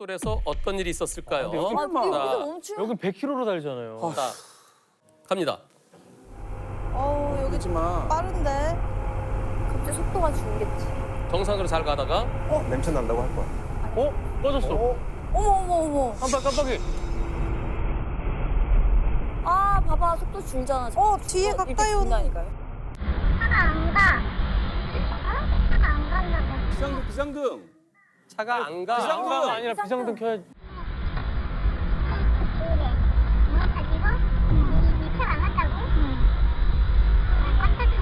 고속도로에서 어떤 일이 있었을까요? 근데 여기 아, 자, 여기서 멈추. 여기 100km로 달잖아요. 자, 갑니다. 여기 하지 마. 빠른데. 갑자기 속도가 줄겠지. 정상으로 잘 가다가 냄새 난다고 할 거야. 어? 꺼졌어. 어머. 깜빡이. 아, 봐봐. 속도 줄잖아. 뒤에 가까이 오다니까요. 차가 안 가. 차가 안 갔나 봐. 비상등. 차가 안 가. 비상등. 깜빡이 아니라 비상등 켜야지. 그래. 뭐 가지고? 이 차가 안 간다고? 깜짝이야.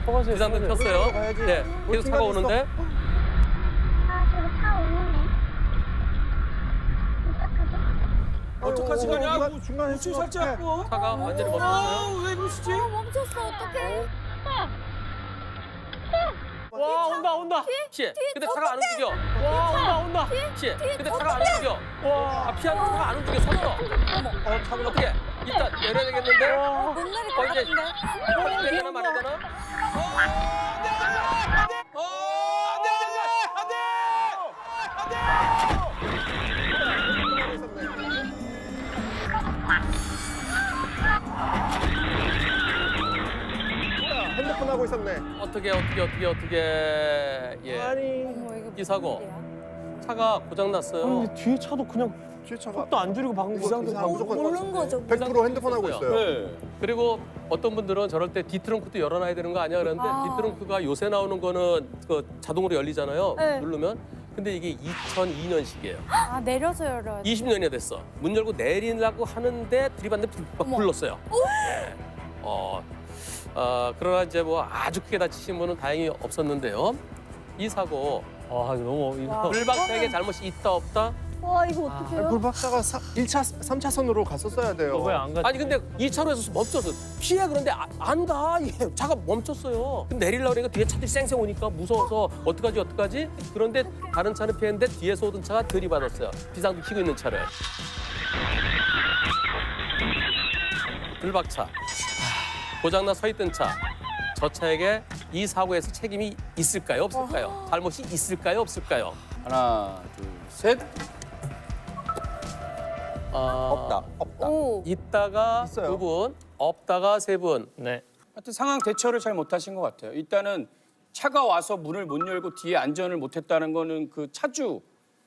꺼가세요. 비상등 켰어요. 가야지. 네, 계속 차가 중간에 오는데 아, 저거 차 오는데. 어떡하지 그냥? 뭐 중간에 술 살찌고. 차가 완전히 멈췄어요. 왜 그러시지? 멈췄어. 어떡해. 와, 온다. 피해. 근데 차가 안 움직여. 와, 온다. 피해. 근데 차가 안 움직여. 와. 아, 피하는 차가 안 움직여. 섰어. 차가 어떻게? 일단 내려야 되겠는데? 와. 못 내릴 어, 것 이제 같은데. 되나 말이 되나? 핸드폰 하고 있었네. 어떻게. 예. 어머, 이거 이 사고. 무슨 일이야? 차가 고장 났어요. 근데 뒤에 차도 그냥 뒤에 차가 속도 안 줄이고 박은 거 비상등 같아. 무조건 모르는 거죠. 100% 핸드폰 하고 있어요. 네. 그리고 어떤 분들은 저럴 때 뒤트렁크도 열어놔야 되는 거 아니야 그러는데 아. 뒤트렁크가 요새 나오는 거는 그 자동으로 열리잖아요. 네. 누르면. 근데 이게 2002년식이에요. 아, 내려서 열어야 돼. 20년이 됐어. 문 열고 내리려고 하는데 들이받는데 막 어머. 불렀어요. 네. 그러나 이제 뭐 아주 크게 다치신 분은 다행히 없었는데요. 이 사고 아, 이거 너무 와. 불박차에게 잘못이 있다 없다? 와, 이거 어떡해요? 불박차가 1차, 3차선으로 갔었어야 돼요. 왜안 갔지? 아니 근데 2차로에서 멈췄어. 피해 그런데 안 가. 얘 차가 멈췄어요. 근데 내리려고 그러니까 뒤에 차들이 쌩쌩 오니까 무서워서 어떡하지? 그런데 다른 차는 피했는데 뒤에서 오던 차가 들이받았어요. 비상등 켜고 있는 차를. 불박차. 고장나 서 있던 차. 저 차에게 이 사고에서 책임이 있을까요? 없을까요? 잘못이 있을까요? 없을까요? 하나, 둘, 셋. 없다. 오. 있다가 있어요. 2분, 없다가 3분. 네. 하여튼 상황 대처를 잘 못하신 것 같아요. 일단은 차가 와서 문을 못 열고 뒤에 안전을 못했다는 거는 그 차주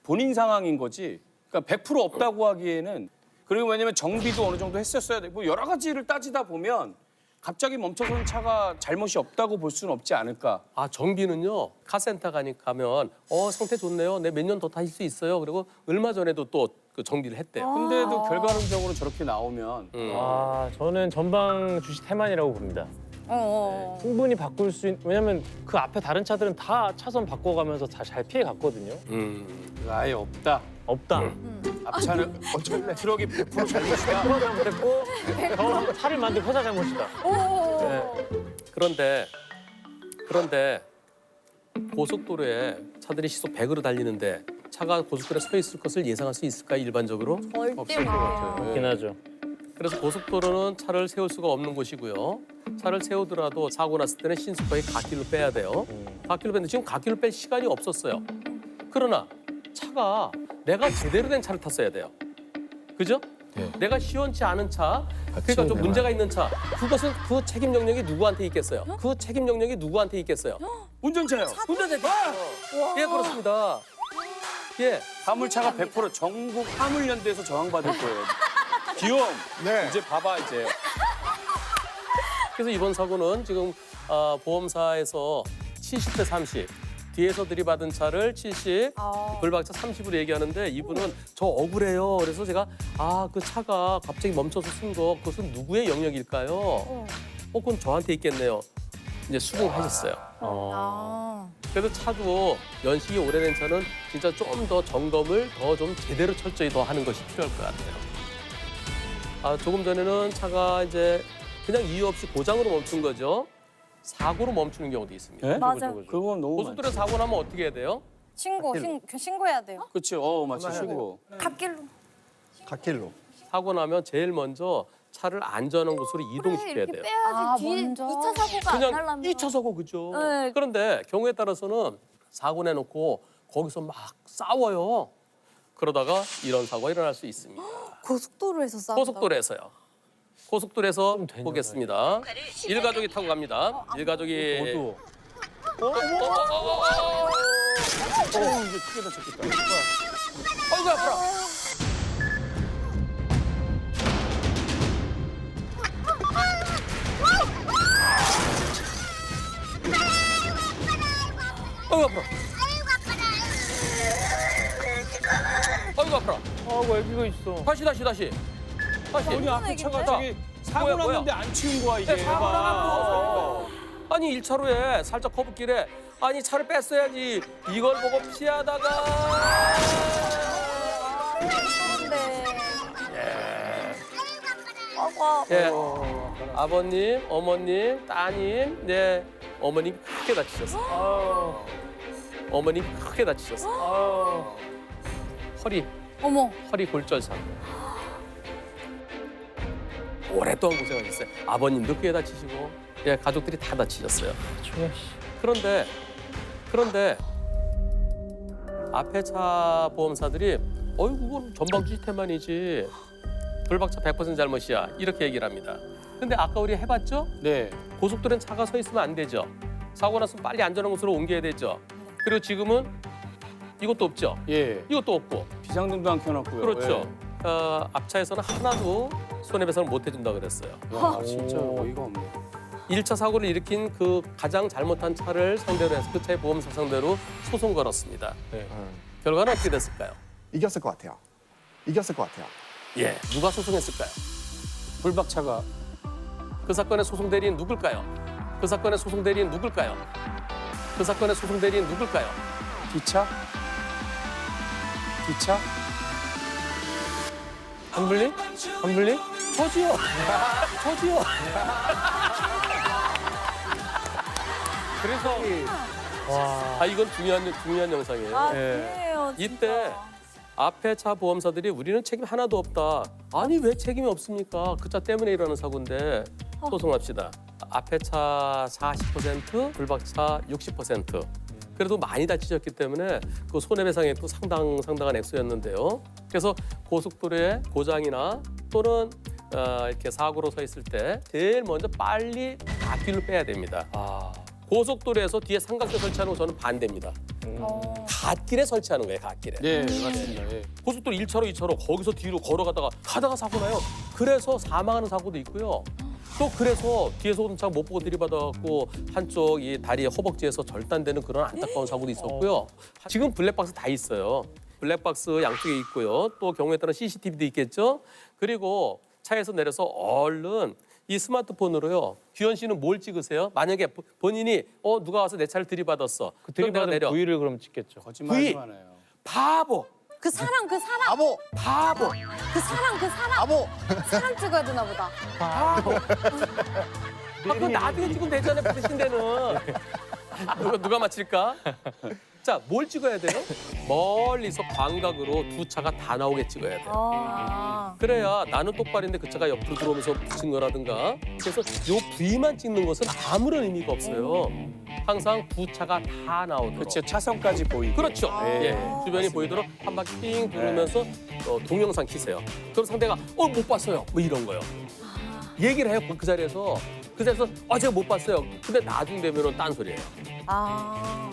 본인 상황인 거지. 그러니까 100% 없다고 하기에는 그리고 왜냐면 정비도 어느 정도 했었어야 되고 여러 가지를 따지다 보면 갑자기 멈춰선 차가 잘못이 없다고 볼 수는 없지 않을까. 아, 정비는요. 카센터 가면 상태 좋네요. 내 몇 년 더 타실 수 있어요. 그리고 얼마 전에도 또 그 정비를 했대요. 근데도 결과론적으로 저렇게 나오면 아, 저는 전방 주시 태만이라고 봅니다. 충분히 바꿀 수 있는, 왜냐면 그 앞에 다른 차들은 다 차선 바꿔가면서 다 잘 피해 갔거든요. 아예 없다. 없다. 앞차는 어쩔래 트럭이 100% 잘못이다. 회사 잘못했고 저 차를 만든 회사 잘못이다. 그런데 고속도로에 차들이 시속 100으로 달리는데 차가 고속도로에 서 있을 것을 예상할 수 있을까요? 일반적으로? 절대 못. 그렇긴 하죠. 그래서 고속도로는 차를 세울 수가 없는 곳이고요. 차를 세우더라도 사고 났을 때는 신속하게 갓길로 빼야 돼요. 갓길로 빼는데 지금 갓길로 뺄 시간이 없었어요. 그러나 차가 내가 제대로 된 차를 탔어야 돼요. 그죠? 내가 시원치 않은 차, 그러니까 좀 문제가 있는 차. 그것은 그 책임 영역이 누구한테 있겠어요? 그 책임 영역이 누구한테 있겠어요? 운전자요. 운전자한테. 예, 그렇습니다. 예. 화물차가 100% 전국 화물연대에서 저항받을 거예요. 귀여움. 네. 이제 봐봐 이제. 그래서 이번 사고는 지금 보험사에서 70대 30, 뒤에서 들이받은 차를 70, 불박차 30으로 얘기하는데 이분은 저 억울해요. 그래서 제가 그 차가 갑자기 멈춰서 쓴 거 그것은 누구의 영역일까요? 그건 저한테 있겠네요. 이제 수긍하셨어요. 그래서 차도 연식이 오래된 차는 진짜 좀 더 점검을 더 좀 제대로 철저히 더 하는 것이 필요할 것 같아요. 조금 전에는 차가 이제 그냥 이유 없이 고장으로 멈춘 거죠. 사고로 멈추는 경우도 있습니다. 네? 맞아. 그건 너무 많죠. 고속도로 사고 나면 어떻게 해야 돼요? 신고해야 돼요. 그치. 맞지. 쉬고. 갓길로. 갓길로. 사고 나면 제일 먼저 차를 안전한 곳으로 이동시켜야 이렇게 돼요. 빼야지. 뒤에 먼저. 2차 사고가 안 그냥 나려면. 2차 사고 그죠. 네. 그런데 경우에 따라서는 사고 내놓고 거기서 막 싸워요. 그러다가 이런 사고가 일어날 수 있습니다. 고속도로에서 싸운다. 고속도로에서요. 고속도로에서 좀 되는 보겠습니다. 일가족이 타고 갑니다. 일가족이 어두워. 이제 크게 다쳤겠다. 어이구 아파라. 어이구 아파라. 어이구 아파라. 아이고 애기가 있어. 다시. 아니 앞에 차가 저기 사고 뭐야, 났는데 안 치운 거야 이게. 네, 사고 나갖고 아니 1차로에 살짝 커브길에 아니 차를 뺐어야지 이걸 보고 피하다가 그런데. 예. 아버님, 어머님, 따님, 네 어머님 크게 다치셨어. 어머님 크게 다치셨어. 어머. 허리 골절상. 오랫동안 고생하셨어요. 아버님도 크게 다치시고, 예 가족들이 다 다치셨어요. 조야 씨. 그런데 앞에 차 보험사들이 그건 전방주시 태만이지 불박차 100% 잘못이야 이렇게 얘기를 합니다. 근데 아까 우리 해봤죠? 네. 고속도로엔 차가 서 있으면 안 되죠. 사고 났으면 빨리 안전한 곳으로 옮겨야 되죠. 그리고 지금은 이것도 없죠. 예. 이것도 없고. 비상등도 안 켜놨고요. 그렇죠. 예. 앞차에서는 하나도 손해배상을 못 해준다 그랬어요. 야, 진짜 어이가 없네. 1차 사고를 일으킨 그 가장 잘못한 차를 상대로 해서 그 차의 보험사 상대로 소송 걸었습니다. 네. 결과는 어떻게 됐을까요? 이겼을 것 같아요. 예, 누가 소송했을까요? 불박차가 그 사건의 소송 대리인 누굴까요? 그 사건의 소송 대리인 누굴까요? 그 사건의 소송 대리인 누굴까요? 기차? 한블리? 한블리? 저지요. 그래서 와. 이건 중요한 영상이에요. 아, 예. 그래요. 진짜. 이때 앞에 차 보험사들이 우리는 책임 하나도 없다. 아니 왜 책임이 없습니까? 그 차 때문에 일어나는 사고인데 소송합시다. 앞에 차 40%, 불박차 60%. 그래도 많이 다치셨기 때문에 그 손해배상액도 상당한 액수였는데요. 그래서 고속도로의 고장이나 또는 이렇게 사고로 서 있을 때 제일 먼저 빨리 갓길로 빼야 됩니다. 아. 고속도로에서 뒤에 삼각대 설치하는 거 저는 반대입니다. 갓길에 설치하는 거예요, 갓길에. 네, 맞습니다. 예. 고속도로 1차로, 2차로 거기서 뒤로 걸어가다가 가다가 사고 나요. 그래서 사망하는 사고도 있고요. 또 그래서 뒤에서 오는 차 못 보고 들이받아갖고 한쪽 이 다리 허벅지에서 절단되는 그런 안타까운 사고도 있었고요. 지금 블랙박스 다 있어요. 블랙박스 양쪽에 있고요. 또 경우에 따라 CCTV도 있겠죠. 그리고 차에서 내려서 얼른 이 스마트폰으로요. 규현 씨는 뭘 찍으세요? 만약에 본인이 누가 와서 내 차를 들이받았어. 그 그럼 내가 들이받은 내려. 부위를 그럼 찍겠죠. 거짓말하지 마요. 바보. 그 사람. 바보. 그 사람 찍어야 되나 보다. 그건 나중에 찍으면 되잖아요. 그 대신대는. 누가 맞힐까? 자, 뭘 찍어야 돼요? 멀리서 광각으로 두 차가 다 나오게 찍어야 돼요. 그래야 나는 똑바른데 그 차가 옆으로 들어오면서 붙인 거라든가. 그래서 요 부위만 찍는 것은 아무런 의미가 없어요. 항상 두 차가 다 나오도록. 그렇죠. 차선까지 보이고. 그렇죠. 예. 주변이 보이도록 한 바퀴 삥 돌면서 동영상 키세요. 그럼 상대가 못 봤어요. 뭐 이런 거요. 얘기를 해요. 그 자리에서 제가 못 봤어요. 근데 나중 되면은 딴소리예요.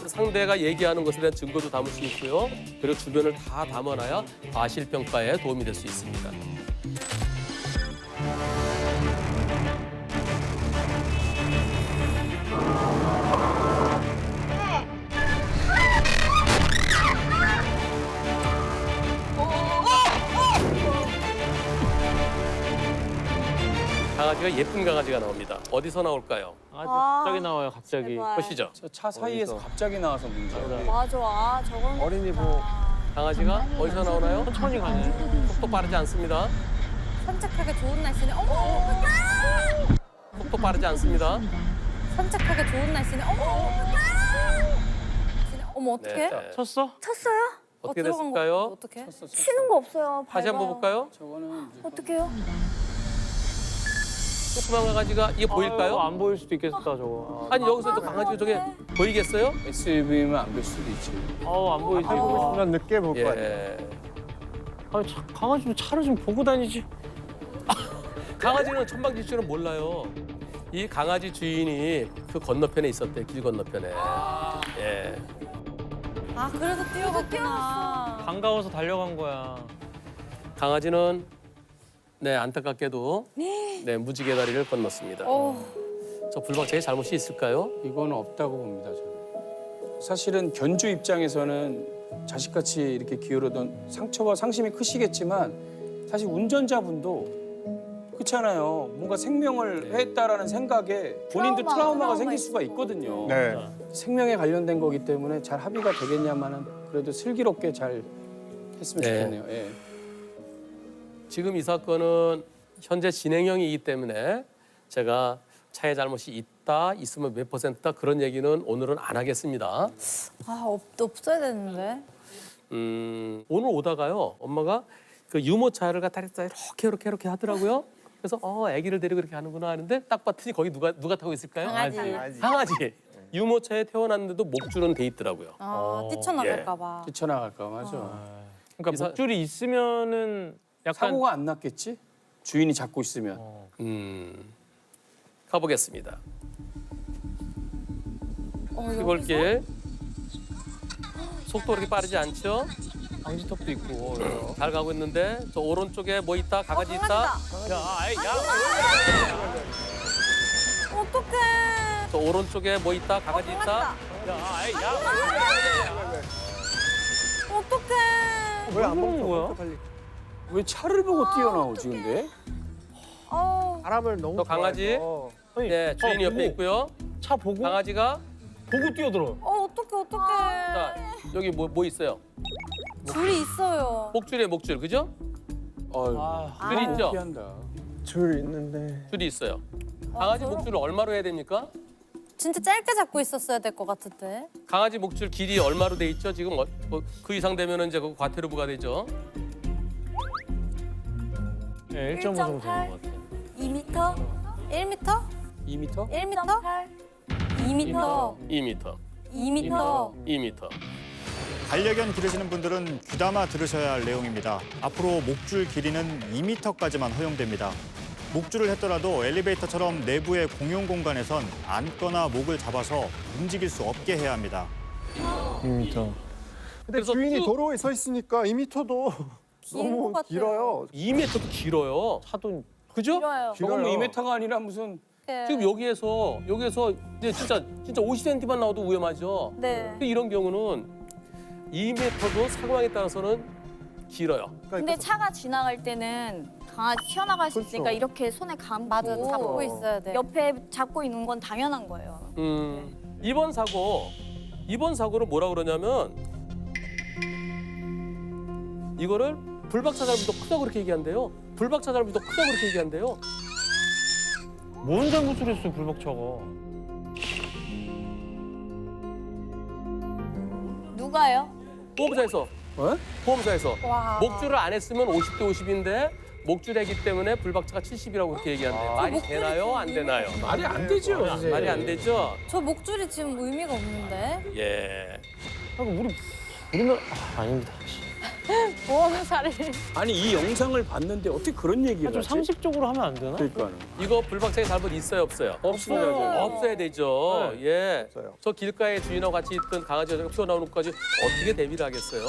상대가 얘기하는 것에 대한 증거도 담을 수 있고요. 그리고 주변을 다 담아놔야 과실평가에 도움이 될 수 있습니다. 강아지가 예쁜 강아지가 나옵니다. 어디서 나올까요? 갑자기 나와요. 갑자기. 제발. 보시죠. 저 차 사이에서 갑자기 나와서 문제예요. 맞아. 저건 어린이보. 강아지가 어디서 나오나요? 천천히 가네. 속도 빠르지 않습니다. 산책하기 좋은 날씨네. 어머. 속도 빠르지 않습니다. 산책하기 좋은 날씨네. 어머. 어머 어떡해? 네. 쳤어? 쳤어요? 어떻게 들어간 거 됐을까요? 어떡해? 치는 거 없어요. 다시 한번 밟아요. 볼까요? 저거는 이제 어떡해요? 조그만 강아지가 이게 보일까요? 안 보일 수도 있겠다 저거. 아니 여기서 또 강아지가 저게 보이겠어요? SUV면 안 볼 수도 있지. 안 보이지. 보고 이거. 싶으면 늦게 볼 거예요. 예. 강아지도 차를 좀 보고 다니지. 강아지는 천방지축은 몰라요. 이 강아지 주인이 그 건너편에 있었대, 길 건너편에. 예. 아 그래서 뛰어갔구나. 반가워서 달려간 거야. 강아지는 네 안타깝게도 네 무지개 다리를 건넜습니다. 저 불박차에 잘못이 있을까요? 이건 없다고 봅니다. 저는. 사실은 견주 입장에서는 자식같이 이렇게 기울어던 상처와 상심이 크시겠지만 사실 운전자분도 그렇잖아요. 뭔가 생명을 회했다라는 생각에 본인도 트라우마가 생길 수가 있거든요. 네. 생명에 관련된 거기 때문에 잘 합의가 되겠냐마는 그래도 슬기롭게 잘 했으면 네. 좋겠네요. 예. 지금 이 사건은 현재 진행형이기 때문에 제가 차에 잘못이 있다, 있으면 몇 %다 그런 얘기는 오늘은 안 하겠습니다. 아 없어야 되는데. 오늘 오다가요 엄마가 그 유모차를 갖다 이렇게 하더라고요. 그래서 아기를 데리고 이렇게 하는구나 하는데 딱 봤더니 거기 누가 타고 있을까요? 강아지. 강아지. 유모차에 태워놨는데도 목줄은 돼 있더라고요. 뛰쳐나갈까봐. 뛰쳐나갈까 맞아. 그러니까 이사- 목줄이 있으면은 약간 사고가 안 났겠지? 주인이 잡고 있으면. 가보겠습니다. 여기서? 시골길. 속도 그렇게 빠르지 않죠? 방지턱도 있고. 그래서. 잘 가고 있는데 저 오른쪽에 뭐 있다? 강아지 있다? 강아지다. 어떡해. 저 오른쪽에 뭐 있다? 강아지 있다? 어떡해. 왜안 그러는 멈춰? 거야? 빨리. 왜 차를 보고 뛰어나오지 근데? 바람을 너무 또 강아지? 좋아해서. 아니, 네, 주인이 옆에 보고, 있고요. 차 보고 강아지가 보고 뛰어들어. 어떡해. 자, 여기 뭐 있어요? 줄이 있어요. 목줄이에요, 목줄. 그죠? 어휴. 줄이 있죠? 피한다. 줄 있는데. 줄이 있어요. 강아지 목줄을 얼마로 해야 됩니까? 진짜 짧게 잡고 있었어야 될 것 같은데. 강아지 목줄 길이 얼마로 돼 있죠? 지금 그 이상 되면은 이제 그 과태료 부과되죠. 네, 1.5 정도 되는 것 같아요. 2m? 1m? 2m? 1m? 2m? 2m, 2m? 2m. 반려견 기르시는 분들은 귀담아 들으셔야 할 내용입니다. 앞으로 목줄 길이는 2m까지만 허용됩니다. 목줄을 했더라도 엘리베이터처럼 내부의 공용 공간에선 앉거나 목을 잡아서 움직일 수 없게 해야 합니다. 2m. 근데 그래서 주인이 쭉- 도로에 서 있으니까 2m도 긴 너무 것 같아요. 길어요. 2m도 길어요. 차도 그죠? 길어요. 저건 뭐 길어요. 2m가 아니라 무슨 지금 여기에서 이제 진짜 50cm만 나와도 위험하죠. 네. 근데 이런 경우는 2m도 상황에 따라서는 길어요. 근데 차가 지나갈 때는 강아지 튀어나갈 수 있으니까 그렇죠. 이렇게 손에 감고 맞아, 잡고 있어야 돼. 옆에 잡고 있는 건 당연한 거예요. 이번 사고를 뭐라 그러냐면 이거를 불박차 잘못도 크다고 그렇게 얘기한대요. 불박차 잘못도 크다고 그렇게 얘기한대요. 뭔 잘못을 했어 불박차가. 누가요? 보험사에서 어? 보험사에서 목줄을 안 했으면 50대 50인데 목줄했기 때문에 불박차가 70이라고 그렇게 얘기한대요. 말이 되나요? 안 되나요? 말이 안 되죠. 말이 안 되죠? 저 목줄이 지금 의미가 없는데. 예. 우리나라 아닙니다. 보험사를. 아니 이 영상을 봤는데 어떻게 그런 얘기를 좀 하지? 상식적으로 하면 안 되나? 그러니까 이거 불박차에 잘못 있어요, 없어요? 없습니다. 없어야 되죠. 예. 없어요. 저 길가에 주인하고 같이 있던 강아지가 튀어나오는 것까지 어떻게 대비를 하겠어요?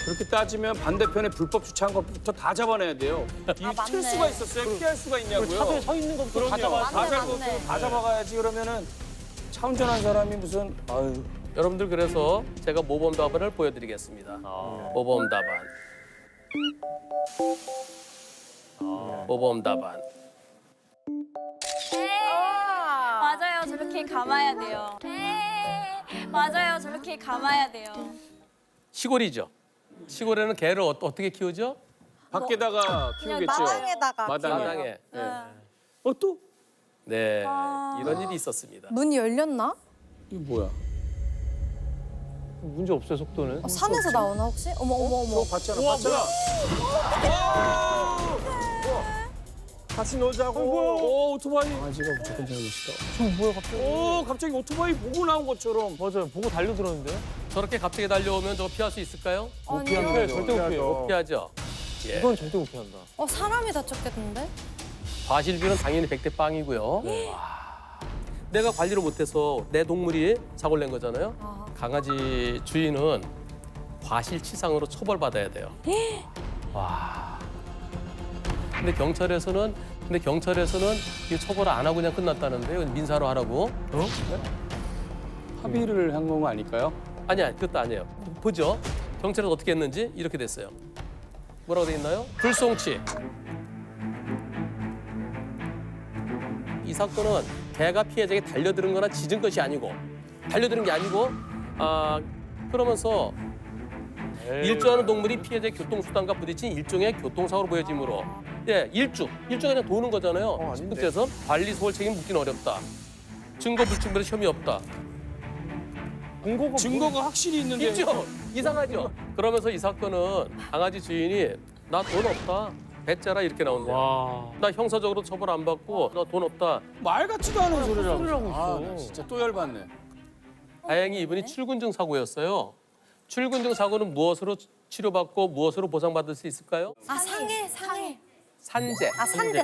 그렇게 따지면 반대편에 불법 주차한 것부터 다 잡아내야 돼요. 이 맞네. 칠 수가 있었어요? 피할 수가 있냐고요? 차에 서 있는 것부터 다 그럼요. 잡아. 다 잡고 맞네. 다 잡아가야지 그러면은 차 운전한 사람이 무슨 아유 여러분들 그래서 제가 모범 답안을 보여드리겠습니다. 모범 답안. 모범 답안. 맞아요. 저렇게 감아야 돼요. 맞아요. 저렇게 감아야 돼요. 시골이죠. 시골에는 개를 어떻게 키우죠? 밖에다가 키우겠죠. 마당에다가. 마당에. 또? 네, 이런 일이 있었습니다. 문이 열렸나? 이거 뭐야? 문제 없어요 속도는. 산에서 나오나 혹시? 어머. 저거 봤잖아. 봤잖아. 같이 놀자고. 오 오토바이. 강아지가 무조건 잘못이다. 저 뭐야 갑자기? 오 갑자기 오토바이 보고 나온 것처럼. 맞아요. 보고 달려들었는데. 저렇게 갑자기 달려오면 저거 피할 수 있을까요? 못 피해요. 절대 못 피해요. 못 피하죠. 예. 이건 절대 못 피한다. 사람이 다쳤겠는데? 과실비는 당연히 100대 빵이고요. 내가 관리를 못해서 내 동물이 사고를 낸 거잖아요. 강아지 주인은 과실치상으로 처벌받아야 돼요. 와. 근데 경찰에서는 이 처벌을 안 하고 그냥 끝났다는데 이건 민사로 하라고. 합의를 한 건 아닐까요? 아니야, 그것도 아니에요. 보죠. 경찰에서 어떻게 했는지 이렇게 됐어요. 뭐라고 돼 있나요? 불송치. 이 사건은 개가 피해자에게 달려드는 거나 짖은 것이 아니고 달려드는 게 아니고 그러면서 일조하는 동물이 피해자의 교통수단과 부딪힌 일종의 교통사고로 보여지므로 일주가 그냥 도는 거잖아요. 아닌데. 그래서 관리 소홀 책임 묻기는 어렵다. 증거 불충분의 혐의 없다. 증거가 확실히 있는데. 있죠? 이상하죠? 그러면서 이 사건은 강아지 주인이 나 돈 없다. 배째라 이렇게 나온대요. 와. 나 형사적으로 처벌 안 받고 나 돈 없다. 말 같지도 않은 소리를 하고 소리를 하고 있어. 있어. 나 진짜 또 열받네. 다행히 이분이 출근증 사고였어요. 출근증 사고는 무엇으로 치료받고 무엇으로 보상받을 수 있을까요? 상해. 산재. 산재.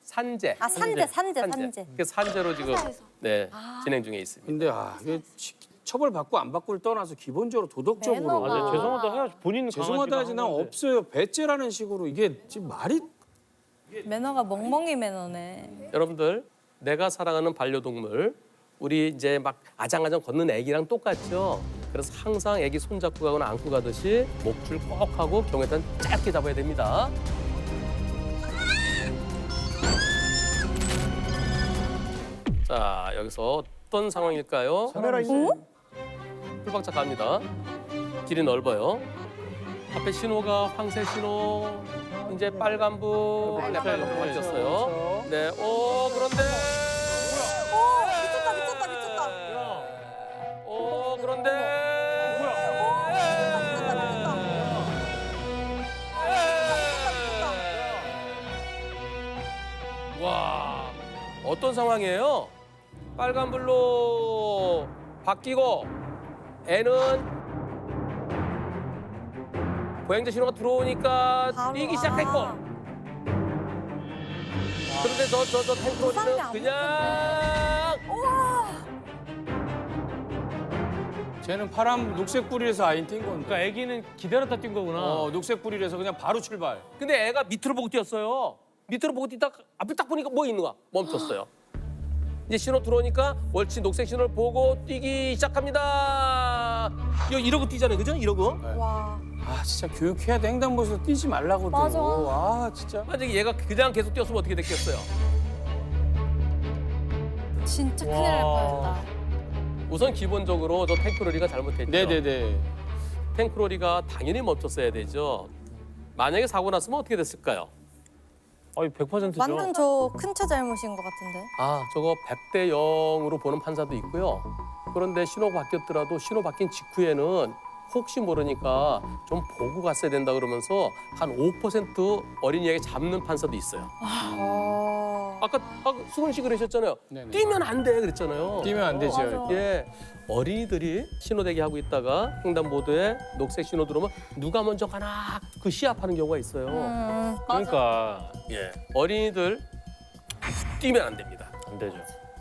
산재. 그 산재로 지금 진행 중에 있습니다. 근데 이게 처벌 받고 안 받고를 떠나서 기본적으로 도덕적으로 매너가. 맞아요. 죄송하다 해야지. 본인 죄송하다 하지 난 없어요. 배째라는 식으로 이게 지금 말이 매너가 멍멍이 매너네. 여러분들 내가 사랑하는 반려동물 우리 이제 막 아장아장 걷는 애기랑 똑같죠. 그래서 항상 애기 손잡고 가거나 안고 가듯이 목줄 꼭 하고 경우에 따라 짧게 잡아야 됩니다. 자 여기서 어떤 상황일까요? 카메라 있네. 풀박자 갑니다. 길이 넓어요. 앞에 신호가 황새 신호, 이제 빨간불, 빨간불 바뀌었어요. 네, 그런데. 미쳤다. 그런데. 와, 어떤 상황이에요? 빨간불로 바뀌고 애는 보행자 신호가 들어오니까 뛰기 시작했고 그런데 저 탱크로리는 그냥 쟤는 파란 녹색 뿌리에서 아인 뛴 건데. 그러니까 애기는 기다렸다 뛴 거구나. 녹색 뿌리라서 그냥 바로 출발. 근데 애가 밑으로 보고 뛰었어요. 밑으로 보고 뛰다가 앞을 딱 보니까 뭐 있는 거야. 멈췄어요. 이제 신호 들어오니까 옳지 녹색 신호를 보고 뛰기 시작합니다. 이러고 뛰잖아요, 그죠? 이러고. 와. 진짜 교육해야 돼. 횡단보도에서 뛰지 말라고도. 맞아. 진짜. 만약에 얘가 그냥 계속 뛰었으면 어떻게 됐겠어요? 진짜 큰일 날 뻔했다. 우선 기본적으로 저 탱크로리가 잘못했죠. 네네네. 탱크로리가 당연히 멈췄어야 되죠. 만약에 사고 났으면 어떻게 됐을까요? 100%죠. 완전 저 큰 차 잘못인 것 같은데. 저거 100대 0으로 보는 판사도 있고요. 그런데 신호가 바뀌었더라도 신호 바뀐 직후에는 혹시 모르니까 좀 보고 갔어야 된다 그러면서 한 5% 어린이에게 잡는 판사도 있어요. 아까 수근 씨 그러셨잖아요. 네네. 뛰면 안 돼 그랬잖아요. 뛰면 안 되죠. 예, 어린이들이 신호대기 하고 있다가 횡단보도에 녹색 신호 들어오면 누가 먼저 가나 그 시합하는 경우가 있어요. 그러니까 예, 어린이들 뛰면 안 됩니다. 안 되죠.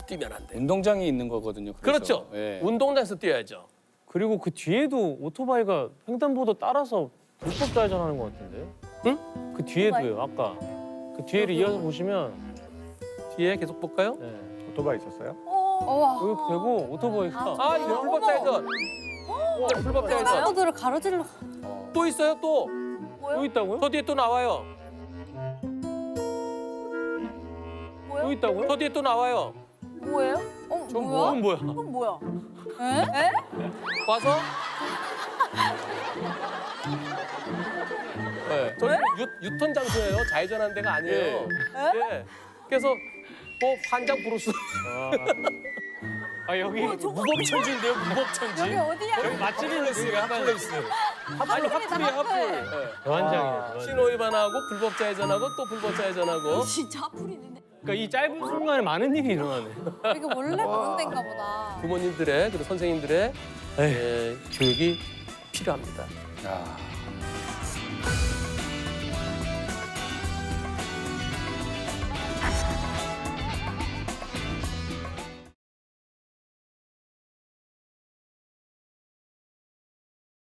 뛰면 안 돼. 운동장이 있는 거거든요. 그래서. 그렇죠. 예. 운동장에서 뛰어야죠. 그리고 그 뒤에도 오토바이가 횡단보도 따라서 불법 좌회전하는 것 같은데? 응? 그 뒤에도요. 아까 그 뒤에를 이어서 보시면 뒤에 계속 볼까요? 네. 오토바이 있었어요? 여기 되고 오토바이가 이거 불법 좌회전. 불법 좌회전. 횡단보도를 가로질러. 또 있어요 또. 여기 있다고요? 저 뒤에 또 나와요. 여기 있다고요? 저 뒤에 또 나와요. 뭐예요? 뭐야? 이건 뭐야? 이건 뭐야? 에? 와서 저기 유턴 장소예요. 좌회전하는 데가 아니에요. 예. 그래서 뭐 환장 부르스. 여기 무법천지인데요, 무법천지. 여기 어디야? 여기 맛집이 핫플레이스. 아니, 핫플이야, 핫플. 대환장이에요. 신호 위반하고 불법 좌회전하고 또 불법 좌회전하고. 진짜 풀이네. 그러니까 이 짧은 순간에 많은 일이 일어나네. 이게 원래 그런 데인가 보다. 부모님들의 그리고 선생님들의 교육이 필요합니다. 야.